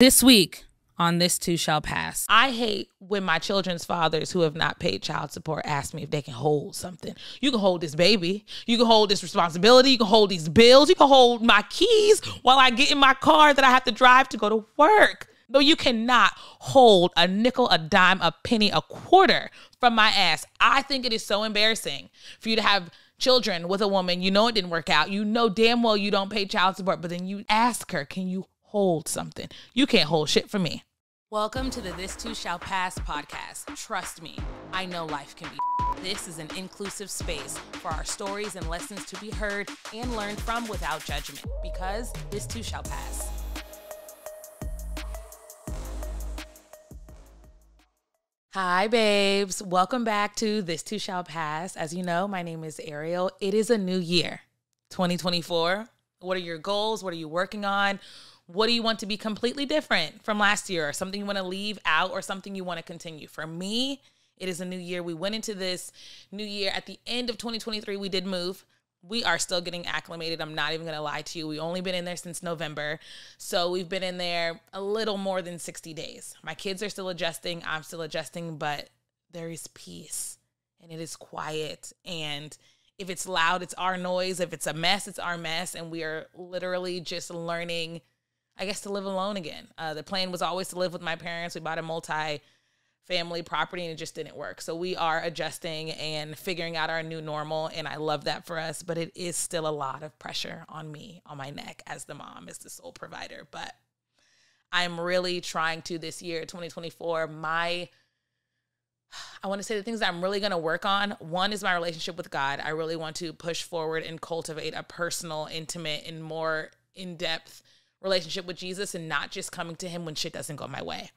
This week on This Too Shall Pass, I hate when my children's fathers who have not paid child support ask me if they can hold something. You can hold this baby. You can hold this responsibility. You can hold these bills. You can hold my keys while I get in my car that I have to drive to go to work. Though you cannot hold a nickel, a dime, a penny, a quarter from my ass. I think it is so embarrassing for you to have children with a woman. You know it didn't work out. You know damn well you don't pay child support, but then you ask her, can you hold something? You can't hold shit for me. Welcome to the This Too Shall Pass podcast. Trust me, I know life can be. This is an inclusive space for our stories and lessons to be heard and learned from without judgment, because this too shall pass. Hi, babes. Welcome back to This Too Shall Pass. As you know, my name is Ariel. It is a new year, 2024. What are your goals? What are you working on? What do you want to be completely different from last year, or something you want to leave out, or something you want to continue? For me, it is a new year. We went into this new year at the end of 2023. We did move. We are still getting acclimated. I'm not even going to lie to you. We've only been in there since November. So we've been in there a little more than 60 days. My kids are still adjusting. I'm still adjusting, but there is peace and it is quiet. And if it's loud, it's our noise. If it's a mess, it's our mess. And we are literally just learning, I guess, to live alone again. The plan was always to live with my parents. We bought a multi-family property and it just didn't work. So we are adjusting and figuring out our new normal. And I love that for us, but it is still a lot of pressure on me, on my neck as the mom, as the sole provider. But I'm really trying to this year, 2024, I want to say the things that I'm really going to work on. One is my relationship with God. I really want to push forward and cultivate a personal, intimate, and more in-depth relationship with Jesus, and not just coming to him when shit doesn't go my way.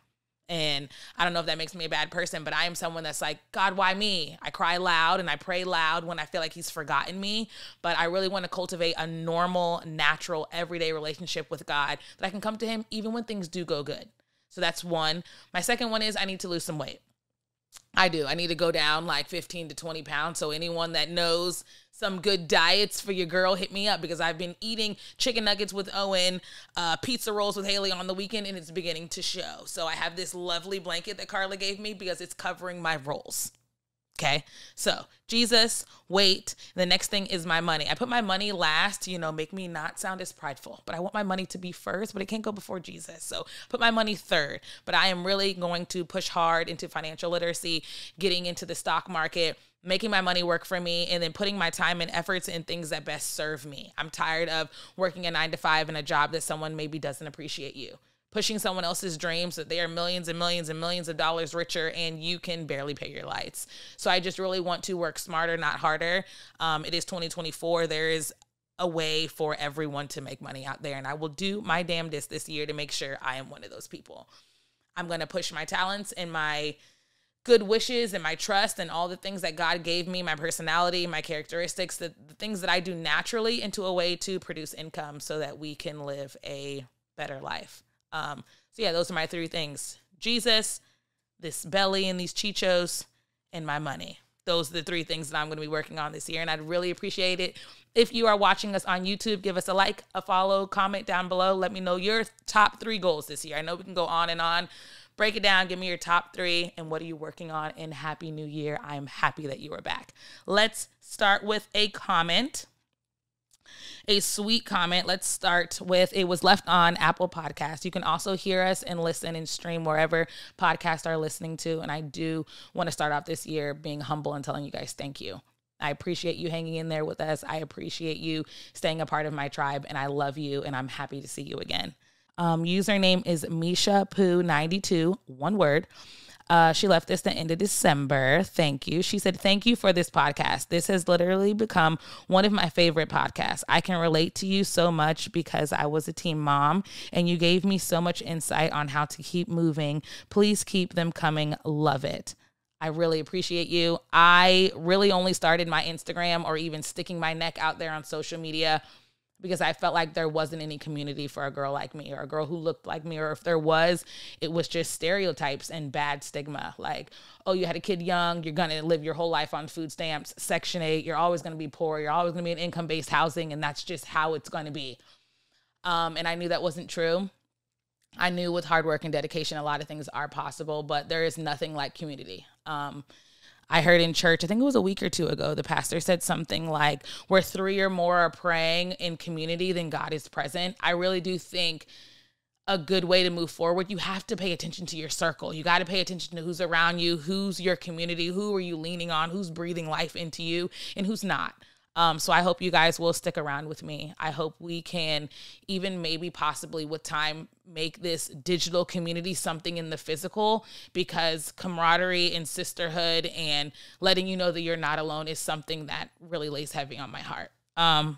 And I don't know if that makes me a bad person, but I am someone that's like, God, why me? I cry loud and I pray loud when I feel like he's forgotten me. But I really want to cultivate a normal, natural, everyday relationship with God that I can come to him even when things do go good. So that's one. My second one is I need to lose some weight. I do. I need to go down like 15 to 20 pounds. So anyone that knows some good diets for your girl, hit me up, because I've been eating chicken nuggets with Owen, pizza rolls with Haley on the weekend, and it's beginning to show. So I have this lovely blanket that Carla gave me because it's covering my rolls. Okay, so Jesus, weight. The next thing is my money. I put my money last, make me not sound as prideful, but I want my money to be first, but it can't go before Jesus. So put my money third, but I am really going to push hard into financial literacy, getting into the stock market, making my money work for me, and then putting my time and efforts in things that best serve me. I'm tired of working a 9-to-5 in a job that someone maybe doesn't appreciate you. Pushing someone else's dreams that they are millions and millions and millions of dollars richer and you can barely pay your lights. So I just really want to work smarter, not harder. It is 2024. There is a way for everyone to make money out there, and I will do my damnedest this year to make sure I am one of those people. I'm going to push my talents and my good wishes and my trust and all the things that God gave me, my personality, my characteristics, the things that I do naturally, into a way to produce income so that we can live a better life. So yeah, those are my three things: Jesus, this belly and these chichos, and my money. Those are the three things that I'm going to be working on this year. And I'd really appreciate it if you are watching us on YouTube. Give us a like, a follow, comment down below. Let me know your top 3 goals this year. I know we can go on and on. Break it down. Give me your top 3 and what are you working on, and Happy New Year. I'm happy that you are back. Let's start with a comment. A sweet comment. Let's start with, it was left on Apple Podcasts. You can also hear us and listen and stream wherever podcasts are listening to. And I do want to start off this year being humble and telling you guys thank you. I appreciate you hanging in there with us. I appreciate you staying a part of my tribe, and I love you, and I'm happy to see you again. Username is Misha Poo 92, one word. She left this the end of December. Thank you. She said, thank you for this podcast. This has literally become one of my favorite podcasts. I can relate to you so much because I was a teen mom, and you gave me so much insight on how to keep moving. Please keep them coming. Love it. I really appreciate you. I really only started my Instagram, or even sticking my neck out there on social media, because I felt like there wasn't any community for a girl like me, or a girl who looked like me, or if there was, it was just stereotypes and bad stigma. Like, oh, you had a kid young, you're going to live your whole life on food stamps, Section 8, you're always going to be poor, you're always going to be in income-based housing, and that's just how it's going to be. And I knew that wasn't true. I knew with hard work and dedication, a lot of things are possible, but there is nothing like community. I heard in church, I think it was a week or two ago, the pastor said something like, where 3 or more are praying in community, then God is present. I really do think a good way to move forward, you have to pay attention to your circle. You got to pay attention to who's around you, who's your community, who are you leaning on, who's breathing life into you, and who's not. So I hope you guys will stick around with me. I hope we can even maybe possibly with time make this digital community something in the physical, because camaraderie and sisterhood and letting you know that you're not alone is something that really lays heavy on my heart.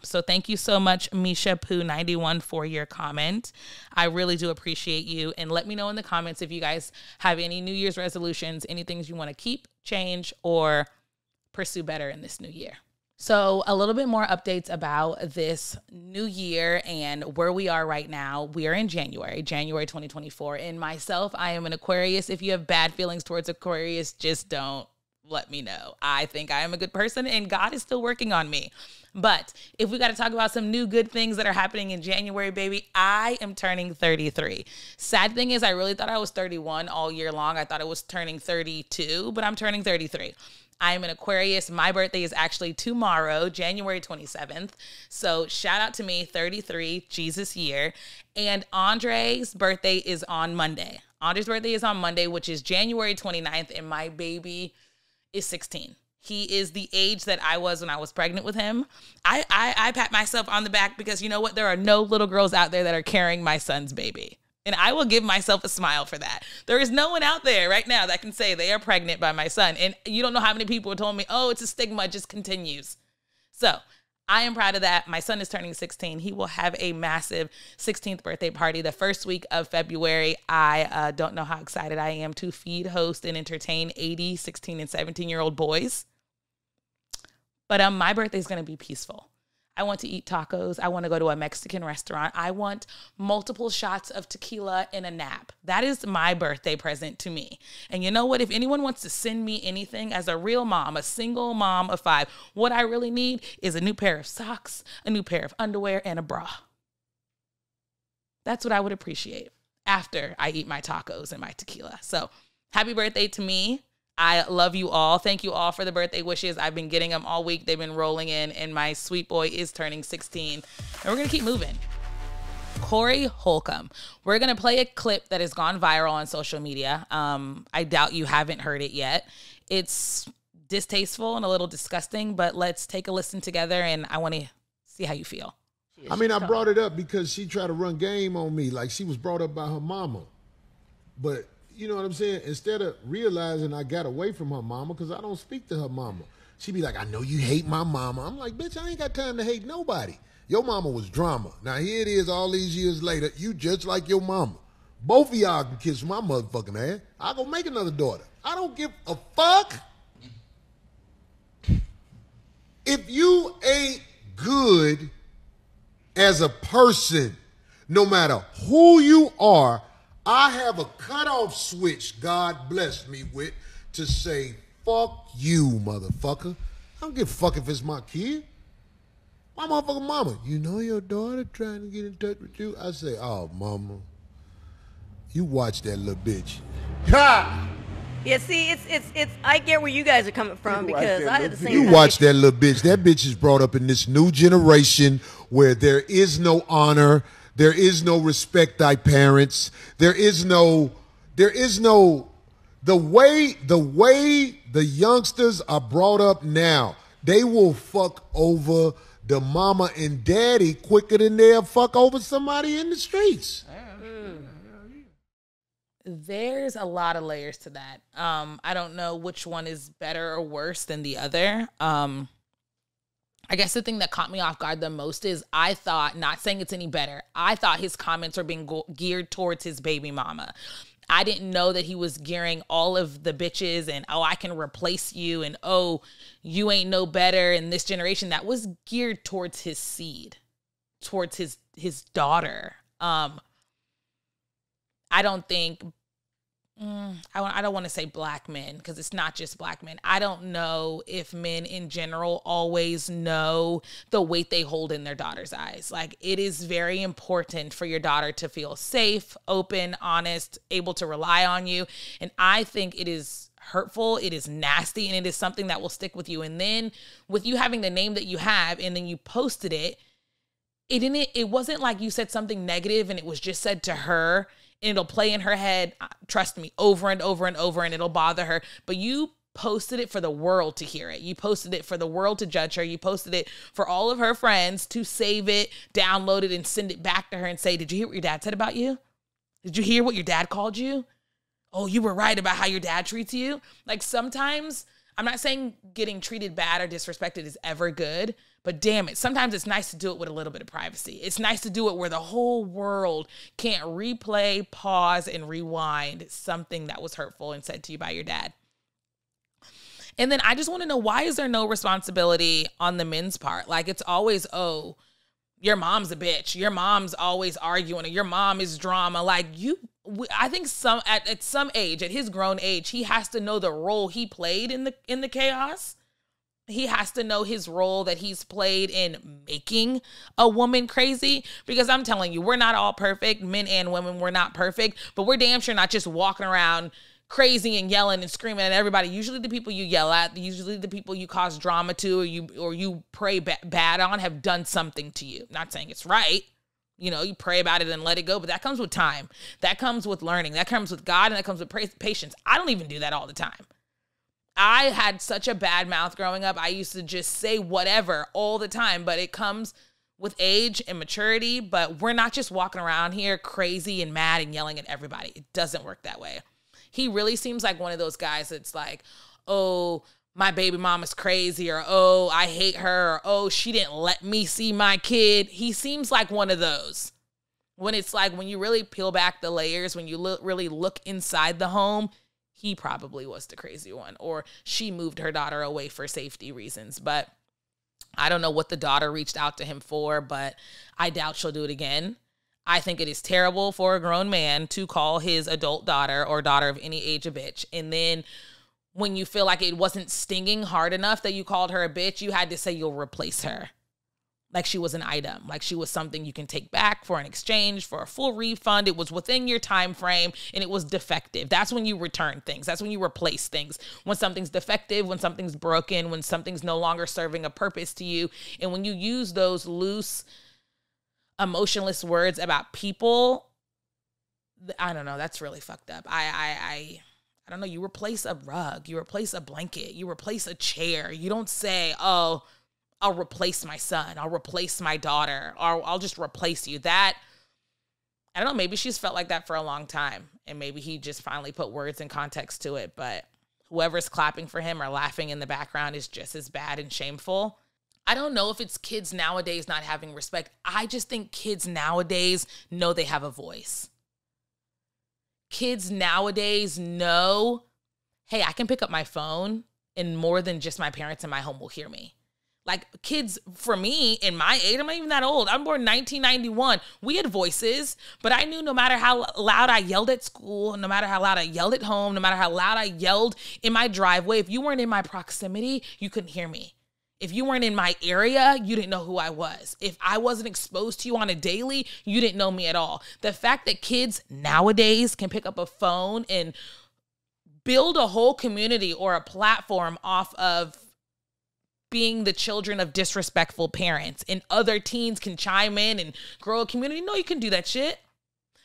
So thank you so much, Misha Poo 91, for your comment. I really do appreciate you. And let me know in the comments if you guys have any New Year's resolutions, any things you want to keep, change, or pursue better in this new year. So a little bit more updates about this new year and where we are right now. We are in January 2024. And myself, I am an Aquarius. If you have bad feelings towards Aquarius, just don't let me know. I think I am a good person and God is still working on me. But if we got to talk about some new good things that are happening in January, baby, I am turning 33. Sad thing is I really thought I was 31 all year long. I thought I was turning 32, but I'm turning 33. I am an Aquarius. My birthday is actually tomorrow, January 27th. So shout out to me, 33, Jesus year. And Andre's birthday is on Monday. Andre's birthday is on Monday, which is January 29th. And my baby is 16. He is the age that I was when I was pregnant with him. I pat myself on the back because you know what? There are no little girls out there that are carrying my son's baby. And I will give myself a smile for that. There is no one out there right now that can say they are pregnant by my son. And you don't know how many people told me, oh, it's a stigma, it just continues. So I am proud of that. My son is turning 16. He will have a massive 16th birthday party the first week of February. I don't know how excited I am to feed, host, and entertain 80, 16, and 17-year-old boys. But my birthday is going to be peaceful. I want to eat tacos. I want to go to a Mexican restaurant. I want multiple shots of tequila and a nap. That is my birthday present to me. And you know what? If anyone wants to send me anything as a real mom, a single mom of 5, what I really need is a new pair of socks, a new pair of underwear, and a bra. That's what I would appreciate after I eat my tacos and my tequila. So happy birthday to me. I love you all. Thank you all for the birthday wishes. I've been getting them all week. They've been rolling in, and my sweet boy is turning 16. And we're going to keep moving. Corey Holcomb. We're going to play a clip that has gone viral on social media. I doubt you haven't heard it yet. It's distasteful and a little disgusting, but let's take a listen together, and I want to see how you feel. I mean, I brought it up because she tried to run game on me like she was brought up by her mama. But you know what I'm saying? Instead of realizing I got away from her mama, because I don't speak to her mama. She be like, I know you hate my mama. I'm like, bitch, I ain't got time to hate nobody. Your mama was drama. Now here it is all these years later. You just like your mama. Both of y'all can kiss my motherfucking ass. I'll go make another daughter. I don't give a fuck. If you ain't good as a person, no matter who you are, I have a cutoff switch God blessed me with to say, fuck you, motherfucker. I don't give a fuck if it's my kid. My motherfucking mama, you know your daughter trying to get in touch with you? I say, oh, mama, you watch that little bitch. Ha! Yeah, see, it's. I get where you guys are coming from because I had the same. You watch that little bitch. That bitch is brought up in this new generation where there is no honor. There is no respect thy parents. The way the youngsters are brought up now, they will fuck over the mama and daddy quicker than they'll fuck over somebody in the streets. There's a lot of layers to that. I don't know which one is better or worse than the other. I guess the thing that caught me off guard the most is I thought, not saying it's any better, I thought his comments were being geared towards his baby mama. I didn't know that he was gearing all of the bitches and, oh, I can replace you and, oh, you ain't no better in this generation. That was geared towards his seed, towards his daughter. I don't think I don't want to say black men, because it's not just black men. I don't know if men in general always know the weight they hold in their daughter's eyes. Like, it is very important for your daughter to feel safe, open, honest, able to rely on you. And I think it is hurtful, it is nasty, and it is something that will stick with you. And then with you having the name that you have, and then you posted it, it wasn't like you said something negative and it was just said to her, and it'll play in her head, trust me, over and over and over, and it'll bother her. But you posted it for the world to hear it. You posted it for the world to judge her. You posted it for all of her friends to save it, download it, and send it back to her and say, did you hear what your dad said about you? Did you hear what your dad called you? Oh, you were right about how your dad treats you. Like, sometimes, I'm not saying getting treated bad or disrespected is ever good, but damn it, sometimes it's nice to do it with a little bit of privacy. It's nice to do it where the whole world can't replay, pause, and rewind something that was hurtful and said to you by your dad. And then I just want to know, why is there no responsibility on the men's part? Like, it's always, oh, your mom's a bitch. Your mom's always arguing, or your mom is drama. Like, I think at some age, at his grown age, he has to know the role he played in the chaos. He has to know his role that he's played in making a woman crazy, because I'm telling you, we're not all perfect. Men and women, we're not perfect, but we're damn sure not just walking around crazy and yelling and screaming at everybody. Usually the people you yell at, usually the people you cause drama to, or you pray bad on, have done something to you. Not saying it's right. You know, you pray about it and let it go, but that comes with time. That comes with learning. That comes with God, and that comes with patience. I don't even do that all the time. I had such a bad mouth growing up. I used to just say whatever all the time, but it comes with age and maturity. But we're not just walking around here crazy and mad and yelling at everybody. It doesn't work that way. He really seems like one of those guys that's like, oh, my baby mama's crazy, or oh, I hate her, or oh, she didn't let me see my kid. He seems like one of those. When it's like, when you really peel back the layers, when you really look inside the home, he probably was the crazy one, or she moved her daughter away for safety reasons. But I don't know what the daughter reached out to him for, but I doubt she'll do it again. I think it is terrible for a grown man to call his adult daughter, or daughter of any age, a bitch. And then when you feel like it wasn't stinging hard enough that you called her a bitch, you had to say you'll replace her. Like she was an item, like she was something you can take back for an exchange, for a full refund. It was within your time frame, and it was defective. That's when you return things. That's when you replace things. When something's defective, when something's broken, when something's no longer serving a purpose to you. And when you use those loose, emotionless words about people, I don't know, that's really fucked up. I don't know, you replace a rug, you replace a blanket, you replace a chair. You don't say, oh, I'll replace my son, I'll replace my daughter, or I'll just replace you. That, I don't know, maybe she's felt like that for a long time, and maybe he just finally put words and context to it. But whoever's clapping for him or laughing in the background is just as bad and shameful. I don't know if it's kids nowadays not having respect. I just think kids nowadays know they have a voice. Kids nowadays know, hey, I can pick up my phone and more than just my parents in my home will hear me. Like, kids, for me, in my age, I'm not even that old. I'm born in 1991. We had voices, but I knew no matter how loud I yelled at school, no matter how loud I yelled at home, no matter how loud I yelled in my driveway, if you weren't in my proximity, you couldn't hear me. If you weren't in my area, you didn't know who I was. If I wasn't exposed to you on a daily, you didn't know me at all. The fact that kids nowadays can pick up a phone and build a whole community or a platform off of being the children of disrespectful parents, and other teens can chime in and grow a community. No, you can do that shit.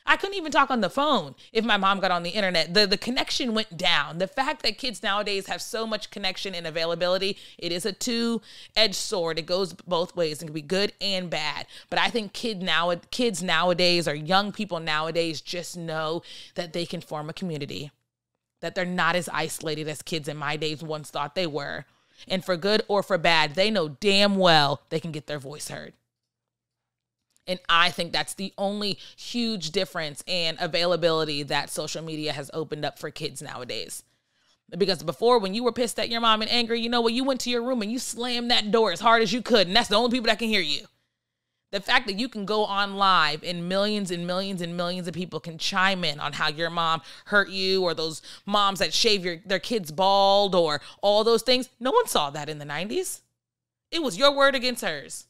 I couldn't even talk on the phone if my mom got on the internet. The connection went down. The fact that kids nowadays have so much connection and availability, it is a two-edged sword. It goes both ways and can be good and bad. But I think kids nowadays, or young people nowadays, just know that they can form a community, that they're not as isolated as kids in my days once thought they were. And for good or for bad, they know damn well they can get their voice heard. And I think that's the only huge difference and availability that social media has opened up for kids nowadays. Because before, when you were pissed at your mom and angry, you know what? You went to your room and you slammed that door as hard as you could. And that's the only people that can hear you. The fact that you can go on live and millions and millions and millions of people can chime in on how your mom hurt you, or those moms that shave their kids bald, or all those things. No one saw that in the 90s. It was your word against hers.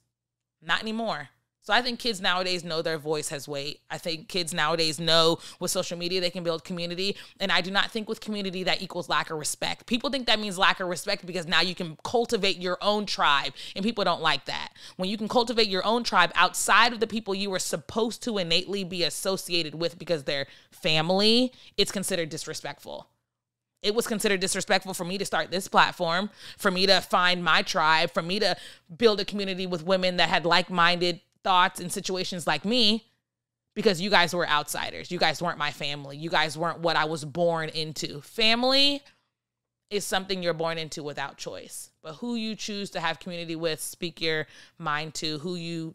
Not anymore. So I think kids nowadays know their voice has weight. I think kids nowadays know with social media they can build community. And I do not think with community that equals lack of respect. People think that means lack of respect because now you can cultivate your own tribe. And people don't like that. When you can cultivate your own tribe outside of the people you were supposed to innately be associated with because they're family, it's considered disrespectful. It was considered disrespectful for me to start this platform, for me to find my tribe, for me to build a community with women that had like-minded thoughts and situations like me, because you guys were outsiders. You guys weren't my family. You guys weren't what I was born into. Family is something you're born into without choice. But who you choose to have community with, speak your mind to, who you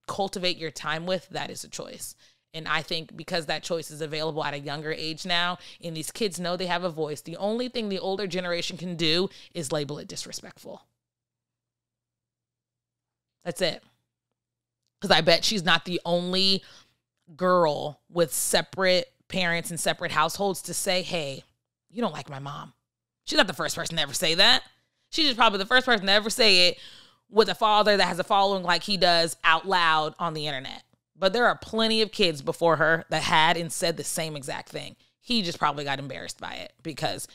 cultivate your time with, that is a choice. And I think because that choice is available at a younger age now, and these kids know they have a voice, the only thing the older generation can do is label it disrespectful. That's it. Because I bet she's not the only girl with separate parents and separate households to say, hey, you don't like my mom. She's not the first person to ever say that. She's just probably the first person to ever say it with a father that has a following like he does out loud on the internet. But there are plenty of kids before her that had and said the same exact thing. He just probably got embarrassed by it because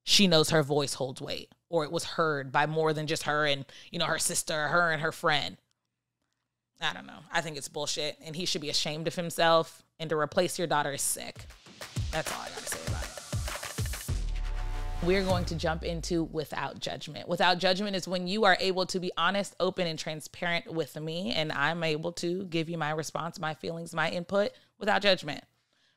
she knows her voice holds weight, or it was heard by more than just her and, her sister, her and her friend. I don't know. I think it's bullshit, and he should be ashamed of himself, and to replace your daughter is sick. That's all I got to say about it. We're going to jump into Without Judgment. Without Judgment is when you are able to be honest, open, and transparent with me, and I'm able to give you my response, my feelings, my input without judgment.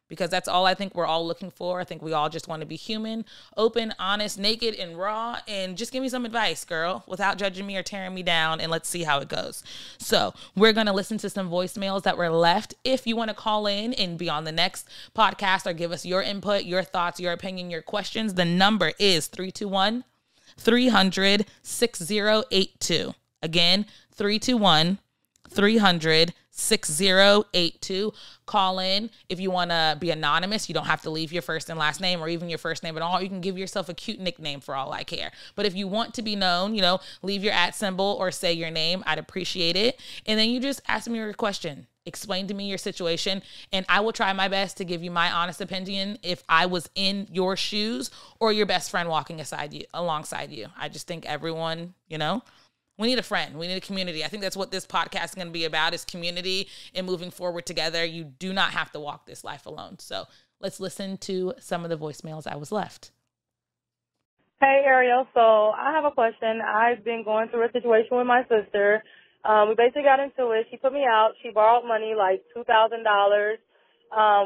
Because that's all I think we're all looking for. I think we all just want to be human, open, honest, naked, and raw. And just give me some advice, girl, without judging me or tearing me down. And let's see how it goes. So we're going to listen to some voicemails that were left. If you want to call in and be on the next podcast or give us your input, your thoughts, your opinion, your questions, the number is 321-300-6082. Again, 321-300-6082. 6082. Call in. If you want to be anonymous, you don't have to leave your first and last name or even your first name at all. You can give yourself a cute nickname for all I care. But if you want to be known, leave your @ symbol or say your name. I'd appreciate it. And then you just ask me your question. Explain to me your situation, and I will try my best to give you my honest opinion if I was in your shoes or your best friend walking alongside you. I just think everyone, we need a friend. We need a community. I think that's what this podcast is going to be about, is community and moving forward together. You do not have to walk this life alone. So let's listen to some of the voicemails I was left. Hey, Ariel. So I have a question. I've been going through a situation with my sister. We basically got into it. She put me out. She borrowed money, like $2,000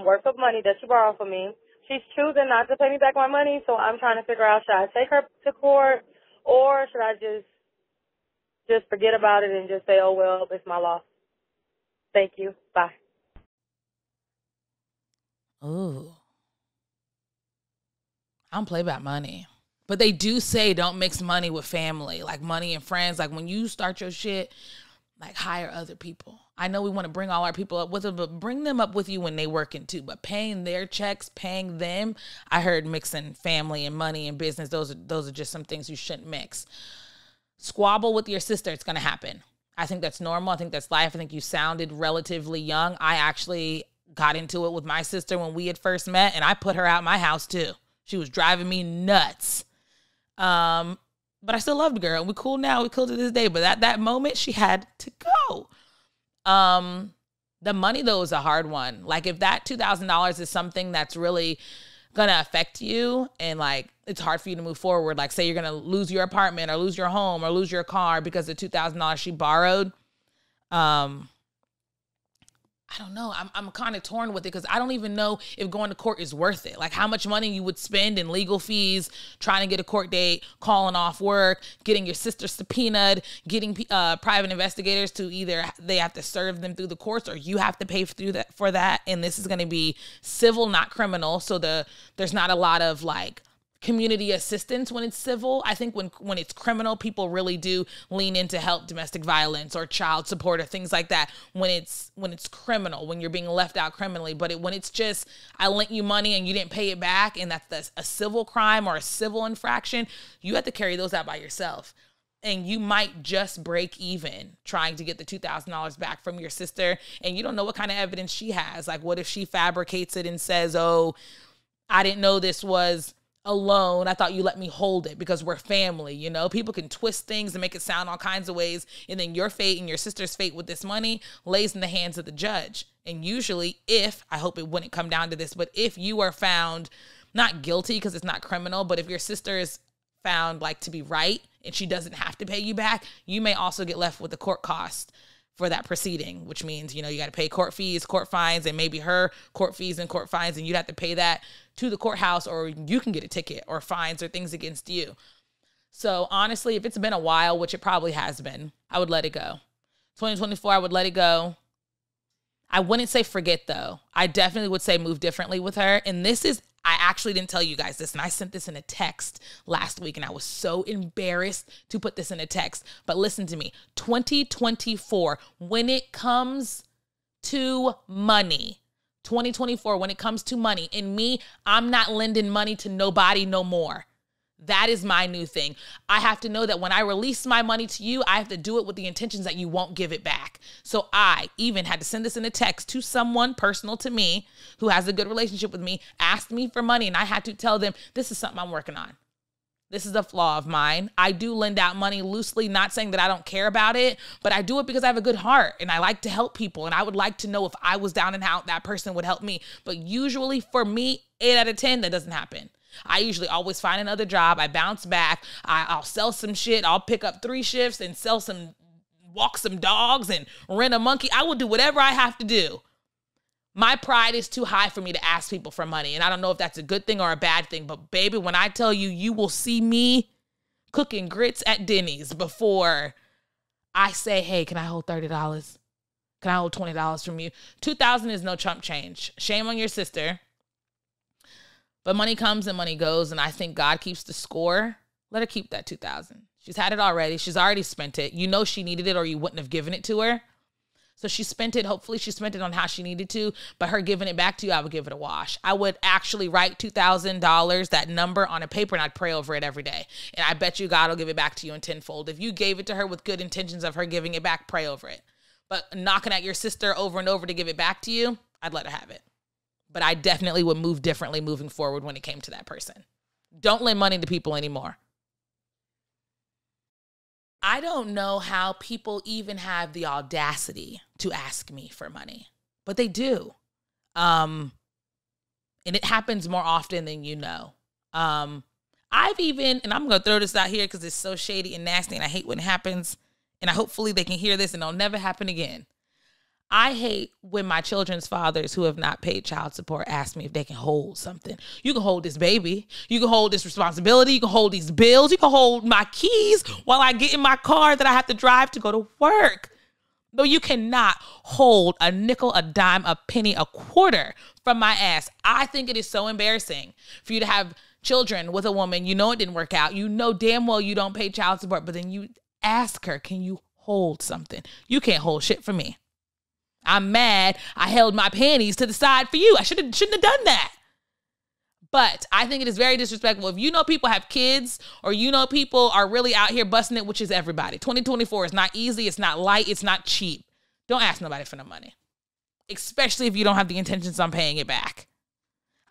worth of money that she borrowed from me. She's choosing not to pay me back my money, so I'm trying to figure out, should I take her to court, or should I just forget about it and just say, oh, well, it's my loss. Thank you. Bye. Ooh. I don't play about money. But they do say don't mix money with family, like money and friends. Like when you start your shit, like hire other people. I know we want to bring all our people up with them, but bring them up with you when they working too. But paying their checks, paying them, I heard mixing family and money and business. Those are just some things you shouldn't mix. Squabble with your sister, it's going to happen. I think that's normal. I think that's life. I think you sounded relatively young. I actually got into it with my sister when we had first met, and I put her out of my house too. She was driving me nuts. But I still loved the girl. We cool now. We cool to this day. But at that moment, she had to go. The money, though, is a hard one. Like if that $2,000 is something that's really going to affect you and like it's hard for you to move forward. Like say you're going to lose your apartment or lose your home or lose your car because of $2,000 she borrowed. I don't know. I'm kind of torn with it because I don't even know if going to court is worth it. Like how much money you would spend in legal fees, trying to get a court date, calling off work, getting your sister subpoenaed, getting private investigators to either they have to serve them through the courts or you have to pay for that. And this is going to be civil, not criminal. So there's not a lot of like community assistance when it's civil. I think when it's criminal, people really do lean in to help domestic violence or child support or things like that. When it's criminal, when you're being left out criminally, but when it's just, I lent you money and you didn't pay it back, and that's a civil crime or a civil infraction, you have to carry those out by yourself. And you might just break even trying to get the $2,000 back from your sister. And you don't know what kind of evidence she has. Like, what if she fabricates it and says, oh, I didn't know this was a loan. I thought you let me hold it because we're family. You know, people can twist things and make it sound all kinds of ways. And then your fate and your sister's fate with this money lays in the hands of the judge. And usually I hope it wouldn't come down to this, but if you are found not guilty because it's not criminal, but if your sister is found like to be right and she doesn't have to pay you back, you may also get left with the court cost for that proceeding, which means, you know, you got to pay court fees, court fines, and maybe her court fees and court fines, and you'd have to pay that to the courthouse, or you can get a ticket or fines or things against you. So honestly, if it's been a while, which it probably has been, I would let it go. 2024, I would let it go. I wouldn't say forget though. I definitely would say move differently with her. And I actually didn't tell you guys this, and I sent this in a text last week, and I was so embarrassed to put this in a text. But listen to me, 2024, when it comes to money, 2024, when it comes to money, and me, I'm not lending money to nobody no more. That is my new thing. I have to know that when I release my money to you, I have to do it with the intentions that you won't give it back. So I even had to send this in a text to someone personal to me who has a good relationship with me, asked me for money, and I had to tell them, this is something I'm working on. This is a flaw of mine. I do lend out money loosely, not saying that I don't care about it, but I do it because I have a good heart and I like to help people. And I would like to know if I was down and out, that person would help me. But usually for me, 8 out of 10, that doesn't happen. I usually always find another job. I bounce back. I'll sell some shit. I'll pick up 3 shifts and walk some dogs and rent a monkey. I will do whatever I have to do. My pride is too high for me to ask people for money. And I don't know if that's a good thing or a bad thing, but baby, when I tell you, you will see me cooking grits at Denny's before I say, hey, can I hold $30? Can I hold $20 from you? $2,000 is no chump change. Shame on your sister. But money comes and money goes, and I think God keeps the score. Let her keep that $2,000. She's had it already. She's already spent it. You know she needed it or you wouldn't have given it to her. So she spent it. Hopefully she spent it on how she needed to, but her giving it back to you, I would give it a wash. I would actually write $2,000, that number, on a paper, and I'd pray over it every day. And I bet you God will give it back to you in tenfold. If you gave it to her with good intentions of her giving it back, pray over it. But knocking at your sister over and over to give it back to you, I'd let her have it. But I definitely would move differently moving forward when it came to that person. Don't lend money to people anymore. I don't know how people even have the audacity to ask me for money, but they do. And it happens more often than you know. I've even, and I'm going to throw this out here because it's so shady and nasty and I hate when it happens. And hopefully they can hear this and it'll never happen again. I hate when my children's fathers who have not paid child support ask me if they can hold something. You can hold this baby. You can hold this responsibility. You can hold these bills. You can hold my keys while I get in my car that I have to drive to go to work. No, you cannot hold a nickel, a dime, a penny, a quarter from my ass. I think it is so embarrassing for you to have children with a woman. You know it didn't work out. You know damn well you don't pay child support, but then you ask her, can you hold something? You can't hold shit for me. I'm mad I held my panties to the side for you. I shouldn't have done that. But I think it is very disrespectful. If you know people have kids or you know people are really out here busting it, which is everybody. 2024 is not easy. It's not light. It's not cheap. Don't ask nobody for no money, especially if you don't have the intentions on paying it back.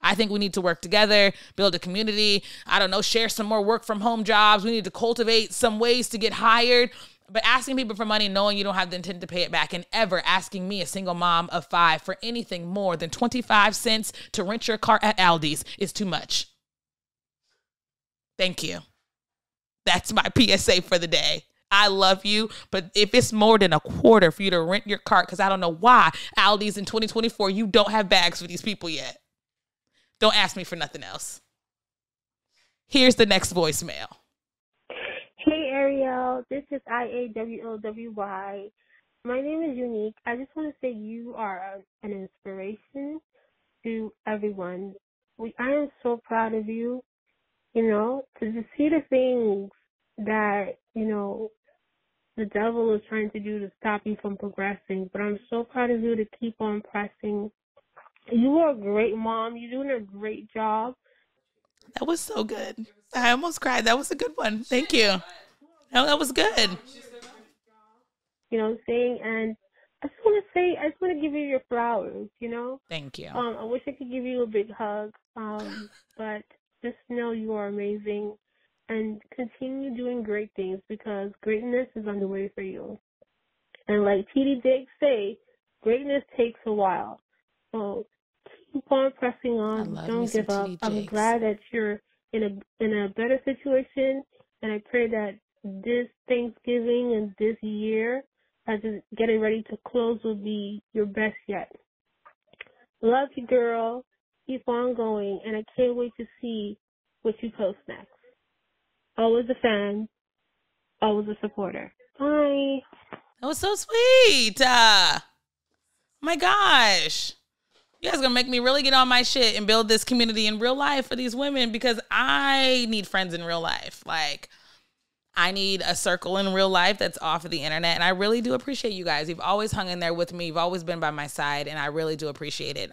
I think we need to work together, build a community. I don't know, share some more work from home jobs. We need to cultivate some ways to get hired. But asking people for money knowing you don't have the intent to pay it back, and ever asking me, a single mom of 5, for anything more than 25 cents to rent your car at Aldi's is too much. Thank you. That's my PSA for the day. I love you, but if it's more than a quarter for you to rent your cart, because I don't know why Aldi's in 2024, you don't have bags for these people yet. Don't ask me for nothing else. Here's the next voicemail. Hey, Ariel. This is IAWOWY. My name is Unique. I just want to say you are an inspiration to everyone. I am so proud of you. to just see the things that, the devil is trying to do to stop you from progressing. But I'm so proud of you to keep on pressing. You are a great mom. You're doing a great job. That was so good. I almost cried. That was a good one. Thank you. That was good. You know what I'm saying? And I just want to give you your flowers, Thank you. I wish I could give you a big hug, but just know you are amazing and continue doing great things because greatness is on the way for you. And like T.D. Jakes say, greatness takes a while. So keep on pressing on. Don't give up. I'm glad that you're in a better situation, and I pray that this Thanksgiving and this year, as it's getting ready to close, will be your best yet. Love you, girl. Keep on going, and I can't wait to see what you post next. Always a fan, always a supporter. Bye. That was so sweet. My gosh. You guys are going to make me really get on my shit and build this community in real life for these women because I need friends in real life. Like, I need a circle in real life that's off of the internet. And I really do appreciate you guys. You've always hung in there with me. You've always been by my side. And I really do appreciate it.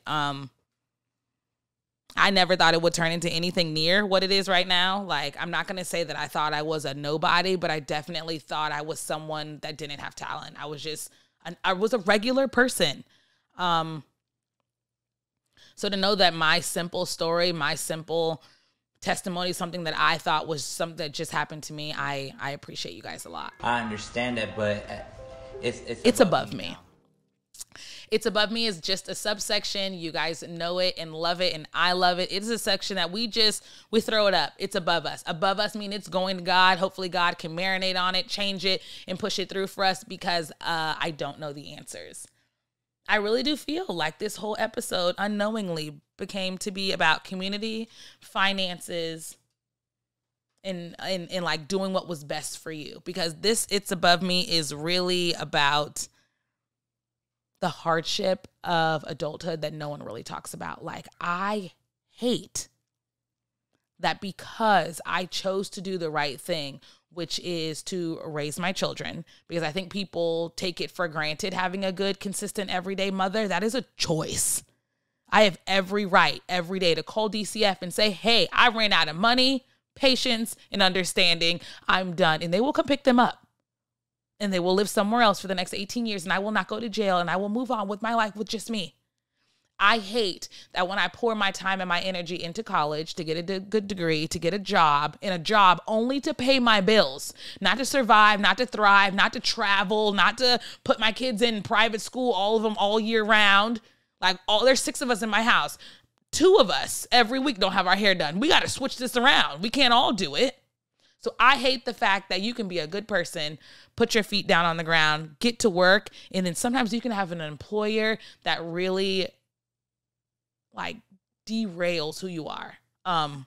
I never thought it would turn into anything near what it is right now. Like, I'm not going to say that I thought I was a nobody, but I definitely thought I was someone that didn't have talent. I was just, I was a regular person. So to know that my simple story, my simple testimony, something that I thought was something that just happened to me, I appreciate you guys a lot. I understand that, but it's above me. It's above me is just a subsection. You guys know it and love it, and I love it. It's a section that we throw it up. It's above us. Above us means it's going to God. Hopefully God can marinate on it, change it, and push it through for us because I don't know the answers. I really do feel like this whole episode unknowingly became to be about community, finances, and like doing what was best for you. Because It's Above Me is really about the hardship of adulthood that no one really talks about. Like, I hate that because I chose to do the right thing, which is to raise my children, because I think people take it for granted having a good, consistent, everyday mother. That is a choice. I have every right every day to call DCF and say, hey, I ran out of money, patience, and understanding. I'm done. And they will come pick them up. And they will live somewhere else for the next 18 years, and I will not go to jail, and I will move on with my life with just me. I hate that when I pour my time and my energy into college to get a good degree, to get a job, and a job only to pay my bills, not to survive, not to thrive, not to travel, not to put my kids in private school, all of them all year round. Like, there's 6 of us in my house. 2 of us every week don't have our hair done. We got to switch this around. We can't all do it. So I hate the fact that you can be a good person, put your feet down on the ground, get to work, and then sometimes you can have an employer that really like derails who you are. I'm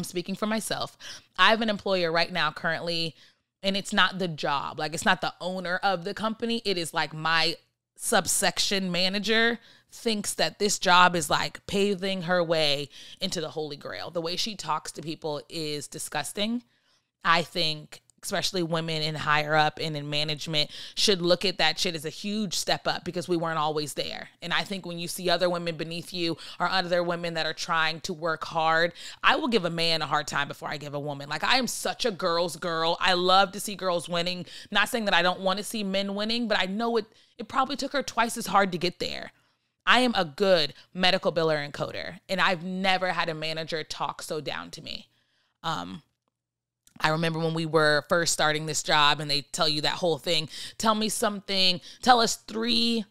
speaking for myself. I have an employer right now currently, and it's not the job. Like, it's not the owner of the company. It is like my subsection manager thinks that this job is like paving her way into the Holy Grail. The way she talks to people is disgusting. I think especially women in higher up and in management should look at that shit as a huge step up because we weren't always there. And I think when you see other women beneath you or other women that are trying to work hard, I will give a man a hard time before I give a woman. Like, I am such a girl's girl. I love to see girls winning. Not saying that I don't want to see men winning, but I know it probably took her twice as hard to get there. I am a good medical biller and coder, and I've never had a manager talk so down to me. I remember when we were first starting this job and they tell you that whole thing, tell us three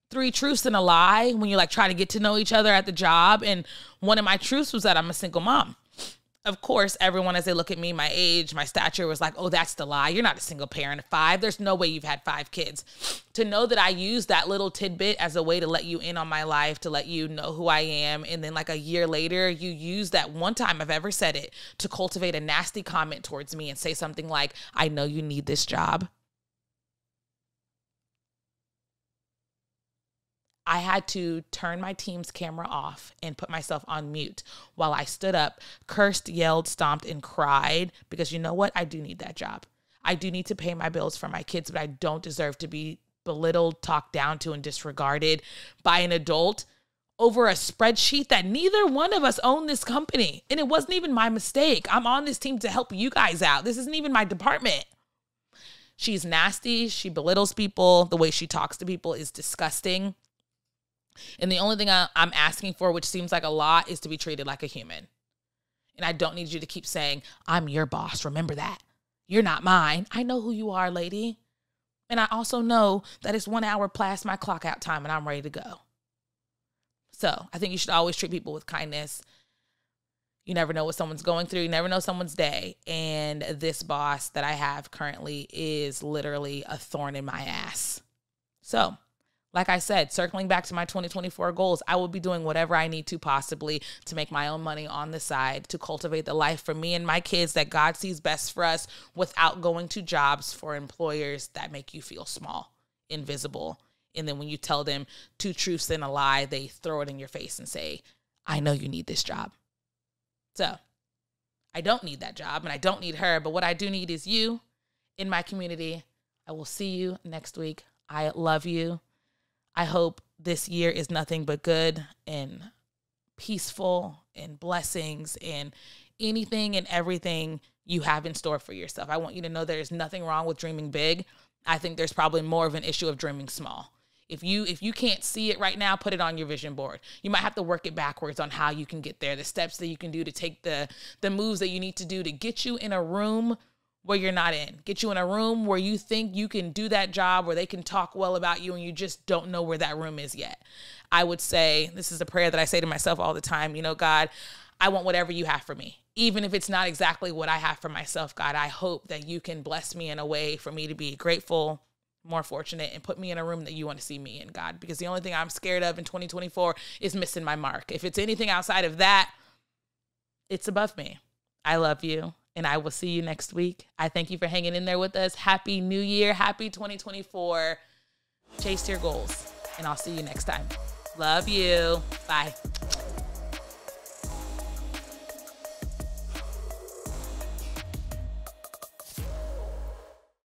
truths and a lie when you're like trying to get to know each other at the job. And one of my truths was that I'm a single mom. Of course, everyone, as they look at me, my age, my stature, was like, oh, that's the lie. You're not a single parent of 5. There's no way you've had 5 kids. To know that I use that little tidbit as a way to let you in on my life, to let you know who I am. And then like a year later, you use that one time I've ever said it to cultivate a nasty comment towards me and say something like, I know you need this job. I had to turn my team's camera off and put myself on mute while I stood up, cursed, yelled, stomped, and cried because you know what? I do need that job. I do need to pay my bills for my kids, but I don't deserve to be belittled, talked down to, and disregarded by an adult over a spreadsheet that neither one of us own this company. And it wasn't even my mistake. I'm on this team to help you guys out. This isn't even my department. She's nasty. She belittles people. The way she talks to people is disgusting. And the only thing I'm asking for, which seems like a lot, is to be treated like a human. And I don't need you to keep saying, I'm your boss. Remember that. You're not mine. I know who you are, lady. And I also know that it's 1 hour past my clock out time and I'm ready to go. So I think you should always treat people with kindness. You never know what someone's going through. You never know someone's day. And this boss that I have currently is literally a thorn in my ass. So, like I said, circling back to my 2024 goals, I will be doing whatever I need to possibly to make my own money on the side, to cultivate the life for me and my kids that God sees best for us without going to jobs for employers that make you feel small, invisible. And then when you tell them 2 truths and a lie, they throw it in your face and say, I know you need this job. So I don't need that job and I don't need her, but what I do need is you in my community. I will see you next week. I love you. I hope this year is nothing but good and peaceful and blessings and anything and everything you have in store for yourself. I want you to know there's nothing wrong with dreaming big. I think there's probably more of an issue of dreaming small. If you can't see it right now, put it on your vision board. You might have to work it backwards on how you can get there, the steps that you can do to take the moves that you need to do to get you in a room where you're not in. Get you in a room where you think you can do that job, where they can talk well about you and you just don't know where that room is yet. I would say, this is a prayer that I say to myself all the time, God, I want whatever you have for me. Even if it's not exactly what I have for myself, God, I hope that you can bless me in a way for me to be grateful, more fortunate, and put me in a room that you want to see me in, God. Because the only thing I'm scared of in 2024 is missing my mark. If it's anything outside of that, it's above me. I love you, and I will see you next week. I thank you for hanging in there with us. Happy New Year. Happy 2024. Chase your goals, and I'll see you next time. Love you. Bye.